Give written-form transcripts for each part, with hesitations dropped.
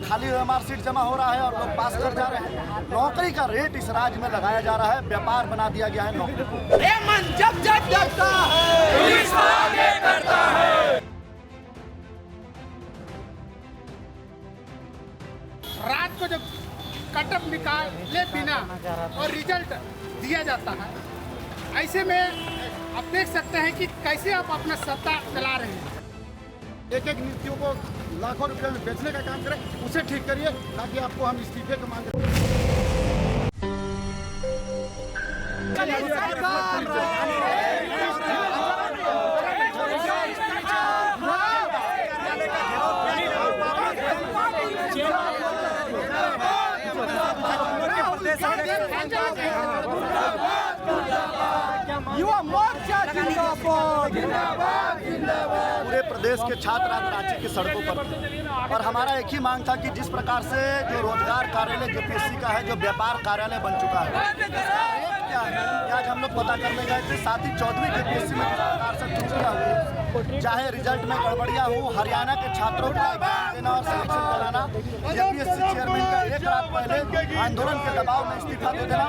खाली OMR seat जमा हो रहा है और लोग पास कर जा रहे हैं। नौकरी का रेट इस राज्य में लगाया जा रहा है, व्यापार बना दिया गया है नौकरी को। ये मन जब जब जगता है पुलिस आगे करता है। रात को जब कटअप निकाले बिना और रिजल्ट दिया जाता है, ऐसे में आप देख सकते हैं कि कैसे आप अपना सत्ता चला रहे हैं। एक एक नीतियों को लाखों रुपए में बेचने का काम करें, उसे ठीक करिए ताकि आपको हम इस्तीफे को मांगे। युवा मोर्चा जिंदाबाद। पूरे प्रदेश के छात्र आज रांची की सड़कों पर थे और हमारा एक ही मांग था कि जिस प्रकार से जो रोजगार कार्यालय JPSC का है, जो व्यापार कार्यालय बन चुका है, क्या है आज हम लोग पता करने गए थे। साथ ही 14वीं JPSC में जिस प्रकार से छुट्टियाँ हुई, चाहे रिजल्ट में गड़बड़ियाँ हो, हरियाणा के छात्रों को एग्जाम देना और सिलेक्शन कराना, JPSC चेयरमैन का एक रात पहले आंदोलन के दबाव में इस्तीफा दे देना,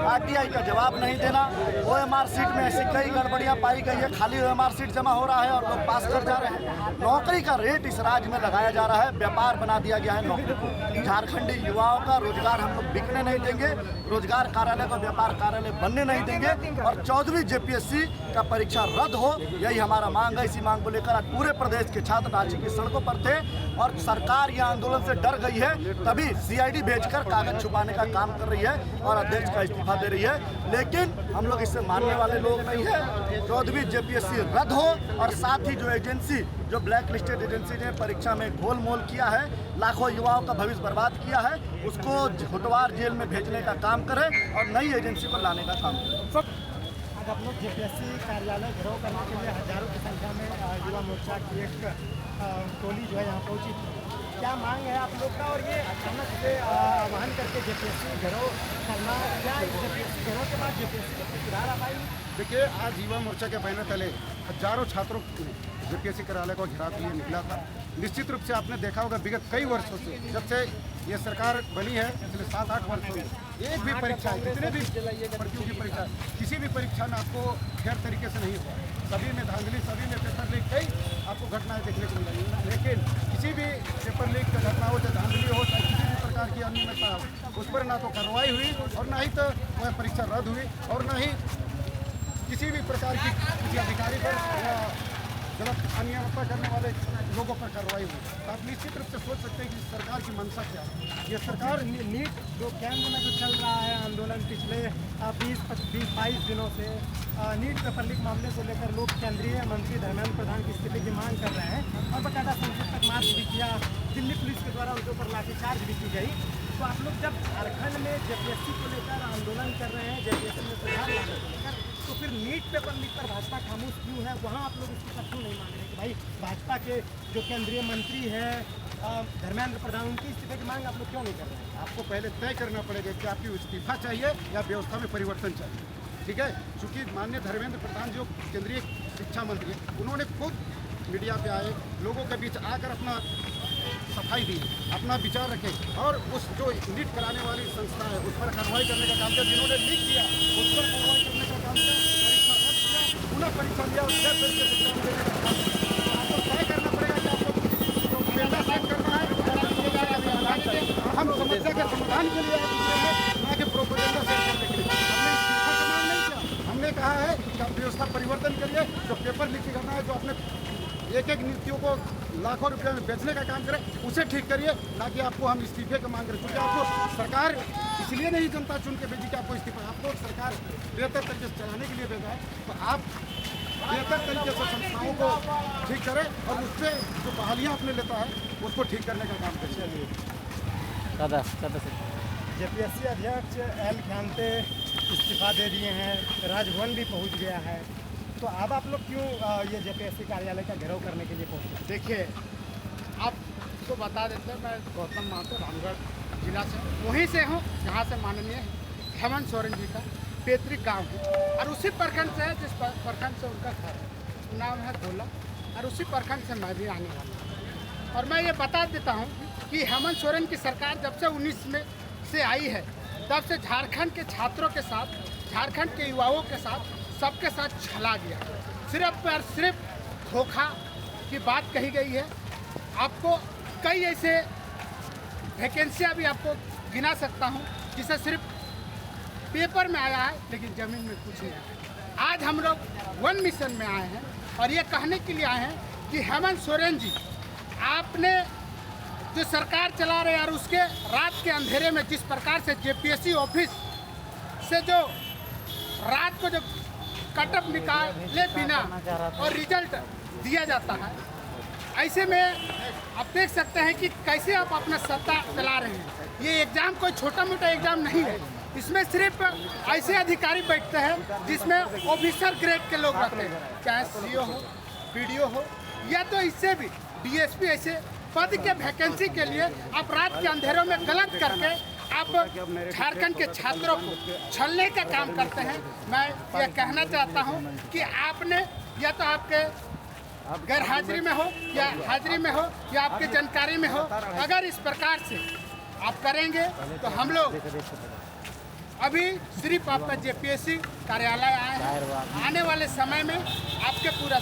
RTI का जवाब नहीं देना, OMR सीट में ऐसी कई गड़बड़ियाँ पाई गई है, खाली OMR सीट जमा हो रहा है और लोग पास कर जा रहे हैं। नौकरी का रेट इस राज्य में लगाया जा रहा है, व्यापार बना दिया गया है नौकरी को। झारखंडी युवाओं का रोजगार हम लोग बिकने नहीं देंगे, रोजगार कार्यालय को व्यापार कार्यालय बनने नहीं देंगे और 14वीं JPSC का परीक्षा रद्द हो, यही हमारा मांग है। इसी मांग को लेकर आज पूरे प्रदेश के छात्र रांची की सड़कों पर थे और सरकार यह आंदोलन से डर गई है, तभी CID भेजकर कागज छुपाने का काम कर रही है और अध्यक्ष का इस्तीफा दे रही है। लेकिन हम लोग इससे मानने वाले लोग नहीं है। 14वीं JPSC रद्द हो और साथ ही जो एजेंसी, जो ब्लैक लिस्टेड एजेंसी ने परीक्षा में गोलमोल किया है, लाखों युवाओं का भविष्य बर्बाद किया है, उसको होटवार जेल में भेजने का काम करे और नई एजेंसी को लाने का काम करे। आज आप लोग JPSC कार्यालय घेराव करने के लिए हजारों की संख्या में युवा मोर्चा की एक टोली जो है यहाँ पहुँची थी। क्या मांग है आप लोग का और ये अचानक से आह्वान करके JPSC घेराव करना, क्या JPSC घेराव के बाद JPSC को सुधार आ पाई? देखिए, आज युवा मोर्चा के बैनर तले हजारों छात्रों JPSC कार्यालय को घेराव के लिए निकला था। निश्चित रूप से आपने देखा होगा विगत कई वर्षों से, जब से ये सरकार बनी है, पिछले 7-8 वर्षों में एक भी परीक्षा, जितने भी प्रतियोगी परीक्षा, किसी भी परीक्षा में आपको फेयर तरीके से नहीं हुआ। सभी में धांधली, सभी में पेपर लीक, कई आपको घटनाएं देखने को मिली। लेकिन किसी भी पेपर लीक का घटना हो, चाहे धांधली हो, चाहे किसी भी प्रकार की अनियमितता हो, उस पर ना तो कार्रवाई हुई और ना ही तो वह परीक्षा रद्द हुई और ना ही किसी भी प्रकार की किसी अधिकारी पर या गलत अनियमितता करने वाले लोगों पर कार्रवाई हुई। तो आप निश्चित रूप से सोच सकते हैं कि सरकार की मंशा क्या है। ये सरकार नीट जो केंद्र में जो चल रहा है आंदोलन पिछले 20-22 दिनों से, नीट पेपर लीक मामले को लेकर लोग केंद्रीय मंत्री धर्मेंद्र प्रधान की इस्तीफे की मांग कर रहे हैं और बाकायदा संसद तक मार्च भी किया, दिल्ली पुलिस के द्वारा उनके ऊपर लाठीचार्ज भी की गई। तो आप लोग जब झारखंड में JPSC को लेकर आंदोलन कर रहे हैं, JPSC में सुधार लाने को लेकर, तो फिर नीट पेपर लीक पर भाजपा खामोश क्यों है? वहाँ आप लोग इसकी क्यों नहीं मांग रहे कि भाई भाजपा के जो केंद्रीय मंत्री हैं धर्मेंद्र प्रधान, उनकी इस्तीफे की मांग आप लोग क्यों नहीं कर रहे हैं? आपको पहले तय करना पड़ेगा कि आपकी इस्तीफा चाहिए या व्यवस्था में परिवर्तन चाहिए, ठीक है? चूँकि माननीय धर्मेंद्र प्रधान जो केंद्रीय शिक्षा मंत्री हैं, उन्होंने खुद मीडिया पे आए, लोगों के बीच आकर अपना सफाई दी, अपना विचार रखे और उस जो नीट कराने वाली संस्था है उस पर कार्रवाई करने का काम किया। जिन्होंने लीक किया उस पर कार्रवाई करने का काम किया, परीक्षा रद्द किया, पुनः परीक्षा लिया और तय तरीके से एग्जाम देने का काम किया। तो आपको तय करना पड़ेगा कि आपको जो एजेंडा सेट करना है, हम समस्या के समाधान के लिए ना कि प्रोपेगेंडा सेट करने के लिए। हमने इस्तीफा का मांग नहीं किया, हमने कहा है कि आप व्यवस्था परिवर्तन करिए, जो पेपर लीक करना है, जो अपने एक एक नीतियों को लाखों रुपए में बेचने का काम करें, उसे ठीक करिए, ना कि आपको हम इस्तीफे का मांग रहे। क्योंकि आपको सरकार इसलिए नहीं जनता चुन के भेजी कि आपको इस्तीफा, आपको सरकार बेहतर तरीके से चलाने के लिए भेजा है। तो आप बेहतर तरीके से संस्थाओं को ठीक करें और उससे जो बहालियाँ अपने लेता है उसको ठीक करने का काम करिए। JPSC अध्यक्ष L Khante इस्तीफा दे दिए हैं, राजभवन भी पहुंच गया है, तो अब आप लोग क्यों ये JPSC कार्यालय का घेराव करने के लिए पहुंचे? देखिए, आपको बता देते हैं, मैं गौतम महतो रामगढ़ जिला से वहीं से हूँ जहाँ से माननीय हेमंत सोरेन जी का पैतृक गांव है और उसी प्रखंड से है जिस प्रखंड से उनका घर है, नाम है गोला, और उसी प्रखंड से मैं भी आने वाला हूँ। और मैं ये बता देता हूँ कि हेमंत सोरेन की सरकार जब से 19 में से आई है तब से झारखंड के छात्रों के साथ, झारखंड के युवाओं के साथ, सबके साथ छला गया। सिर्फ पर सिर्फ धोखा की बात कही गई है। आपको कई ऐसे वैकेंसियाँ भी आपको गिना सकता हूँ जिसे सिर्फ पेपर में आया है लेकिन ज़मीन में कुछ नहीं आया। आज हम लोग वन मिशन में आए हैं और ये कहने के लिए आए हैं कि हेमंत सोरेन जी, आपने जो सरकार चला रहे हैं और उसके रात के अंधेरे में जिस प्रकार से जेपीएससी ऑफिस से जो रात को जो कटअप निकाले बिना और रिजल्ट दिया जाता है, ऐसे में आप देख सकते हैं कि कैसे आप अपना सत्ता चला रहे हैं। ये एग्ज़ाम कोई छोटा मोटा एग्ज़ाम नहीं है। इसमें सिर्फ ऐसे अधिकारी बैठते हैं जिसमें ऑफिसर ग्रेड के लोग रहते हैं, चाहे सीओ हो, बीडीओ हो, या तो इससे भी डीएसपी, ऐसे पद के वैकेंसी के लिए आप रात के अंधेरों में गलत करके आप झारखंड के छात्रों को छलने का काम करते हैं। मैं ये कहना चाहता हूँ कि आपने या तो आपके गैर हाजिरी में हो या हाजिरी में हो या आपके जानकारी में हो, अगर इस प्रकार से आप करेंगे तो हम लोग अभी सिर्फ आपका जेपीएससी कार्यालय आए हैं। आने वाले समय में आपके पूरा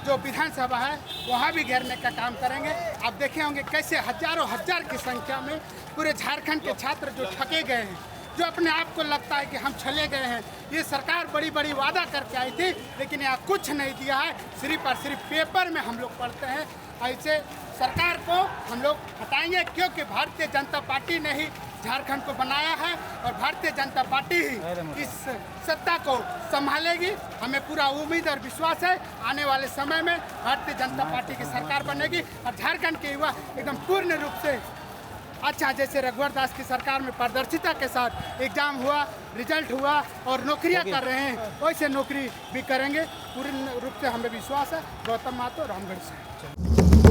जो विधानसभा है वहाँ भी घेरने का काम करेंगे। आप देखे होंगे कैसे हजारों हजार की संख्या में पूरे झारखंड के छात्र जो ठगे गए हैं, जो अपने आप को लगता है कि हम छले गए हैं। ये सरकार बड़ी बड़ी वादा करके आई थी लेकिन यहाँ कुछ नहीं दिया है, सिर्फ और सिर्फ पेपर में हम लोग पढ़ते हैं। ऐसे सरकार को हम लोग हटाएंगे क्योंकि भारतीय जनता पार्टी ने ही झारखंड को बनाया है और भारतीय जनता पार्टी ही इस सत्ता को संभालेगी। हमें पूरा उम्मीद और विश्वास है आने वाले समय में भारतीय जनता पार्टी की सरकार बनेगी और झारखंड के युवा एकदम पूर्ण रूप से अच्छा, जैसे रघुवर दास की सरकार में पारदर्शिता के साथ एग्जाम हुआ, रिजल्ट हुआ और नौकरियां कर रहे हैं, वैसे नौकरी भी करेंगे। पूर्ण रूप से हमें विश्वास है। गौतम महतो, रामगढ़ से।